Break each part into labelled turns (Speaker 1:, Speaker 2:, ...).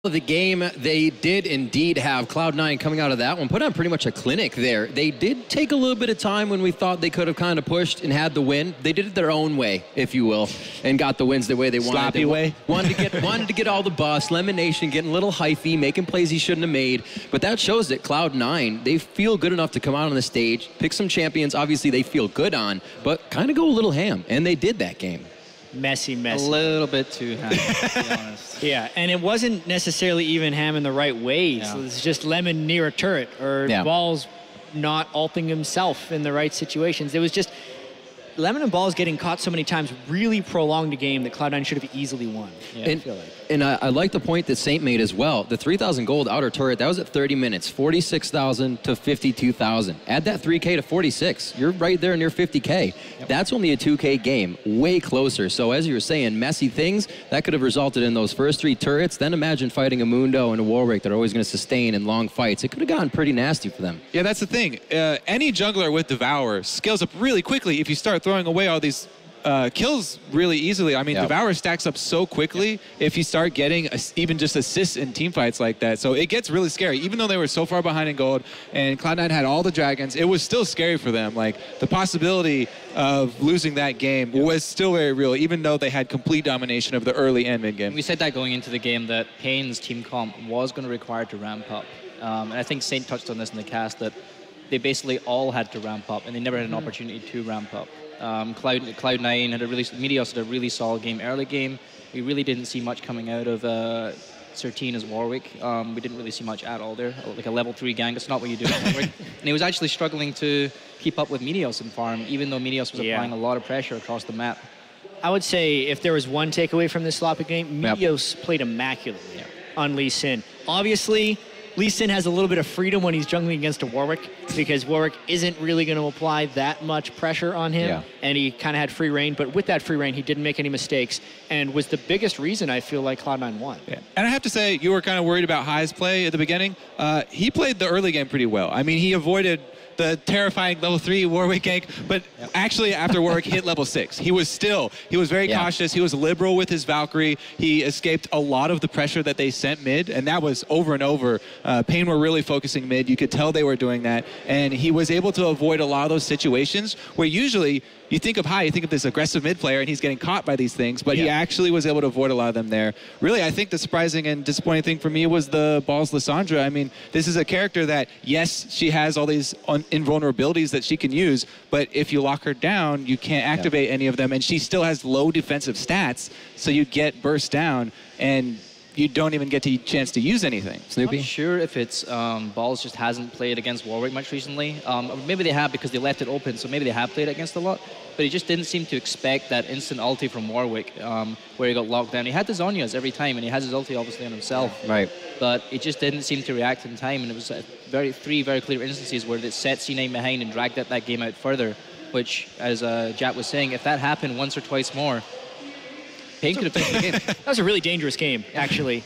Speaker 1: Of the game, they did indeed have Cloud9 coming out of that one, put on pretty much a clinic there. They did take a little bit of time when we thought they could have kind of pushed and had the win. They did it their own way, if you will, and got the wins the way they wanted.
Speaker 2: Sloppy way.
Speaker 1: Wanted to get all the busts. Lemon Nation getting a little hyphy, making plays he shouldn't have made. But that shows that Cloud9, they feel good enough to come out on the stage, pick some champions. Obviously, they feel good on, but kind of go a little ham, and they did that game.
Speaker 3: Messy.
Speaker 4: A little bit too ham, to be honest.
Speaker 3: Yeah, and it wasn't necessarily even ham in the right way. Yeah. So it's just Lemon near a turret or Balls not ulting himself in the right situations. It was just Lemon and Balls getting caught so many times really prolonged a game that Cloud9 should have easily won. Yeah, I feel like.
Speaker 1: And I like the point that Saint made as well. The 3,000 gold outer turret, that was at 30 minutes, 46,000 to 52,000. Add that 3K to 46. You're right there near 50K. Yep. That's only a 2K game, way closer. So as you were saying, messy things, that could have resulted in those first 3 turrets. Then imagine fighting a Mundo and a Warwick that are always going to sustain in long fights. It could have gotten pretty nasty for them.
Speaker 2: Yeah, that's the thing. Any jungler with Devour scales up really quickly if you start throwing away all these kills really easily. I mean, Devour stacks up so quickly if you start getting even just assists in team fights like that. So it gets really scary. Even though they were so far behind in gold and Cloud9 had all the dragons, it was still scary for them. Like, the possibility of losing that game was still very real, even though they had complete domination of the early and mid game.
Speaker 4: We said that going into the game, that paiN's team comp was going to require to ramp up. And I think Saint touched on this in the cast, that they basically all had to ramp up and they never had an opportunity to ramp up. Cloud9 had Meteos had a really solid game early game. We really didn't see much coming out of Sertine as Warwick. We didn't really see much at all there. Like a level 3 gank, that's not what you do in Warwick. And he was actually struggling to keep up with Meteos in farm, even though Meteos was applying a lot of pressure across the map.
Speaker 3: I would say if there was one takeaway from this sloppy game, Meteos played immaculately on Lee Sin. Obviously, Lee Sin has a little bit of freedom when he's jungling against a Warwick, because Warwick isn't really going to apply that much pressure on him, and he kind of had free reign. But with that free reign, he didn't make any mistakes, and was the biggest reason I feel like Cloud9 won.
Speaker 2: Yeah. And I have to say, you were kind of worried about Hai's play at the beginning. He played the early game pretty well. I mean, he avoided the terrifying level 3 Warwick gank, but actually after Warwick hit level 6, he was very cautious. He was liberal with his Valkyrie. He escaped a lot of the pressure that they sent mid, and that was over and over. paiN were really focusing mid. You could tell they were doing that, and he was able to avoid a lot of those situations where usually you think of Hai, you think of this aggressive mid player, and he's getting caught by these things, but he actually was able to avoid a lot of them there. Really, I think the surprising and disappointing thing for me was the Balls Lissandra. I mean, this is a character that, yes, she has all these invulnerabilities that she can use, but if you lock her down, you can't activate any of them, and she still has low defensive stats, so you get burst down, and you don't even get a chance to use anything.
Speaker 4: Snoopy? I'm not sure if it's Balls just hasn't played against Warwick much recently. Maybe they have because they left it open, so maybe they have played against a lot. But he just didn't seem to expect that instant ulti from Warwick where he got locked down. He had the Zhonya's every time, and he has his ulti obviously on himself.
Speaker 1: Right.
Speaker 4: But it just didn't seem to react in time, and it was three very clear instances where it set C9 behind and dragged that game out further, which, as Jack was saying, if that happened once or twice more, paiN could have finished the game.
Speaker 3: That was a really dangerous game, actually.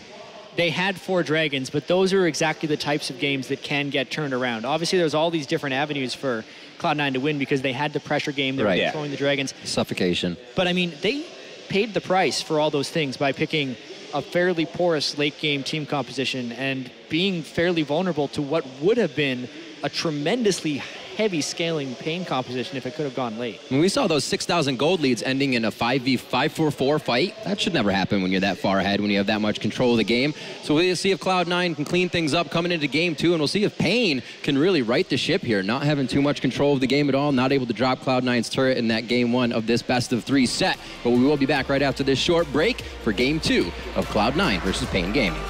Speaker 3: They had 4 dragons, but those are exactly the types of games that can get turned around. Obviously, there's all these different avenues for Cloud9 to win because they had the pressure game, they were controlling the dragons.
Speaker 1: Suffocation.
Speaker 3: But, I mean, they paid the price for all those things by picking a fairly porous late-game team composition and being fairly vulnerable to what would have been a tremendously heavy scaling paiN composition if it could have gone late.
Speaker 1: When we saw those 6,000 gold leads ending in a 5v5-4-4 fight, that should never happen when you're that far ahead, when you have that much control of the game. So we'll see if Cloud9 can clean things up coming into game 2, and we'll see if paiN can really right the ship here, not having too much control of the game at all, not able to drop Cloud9's turret in that game 1 of this best-of-3 set. But we will be back right after this short break for game 2 of Cloud9 versus paiN Gaming.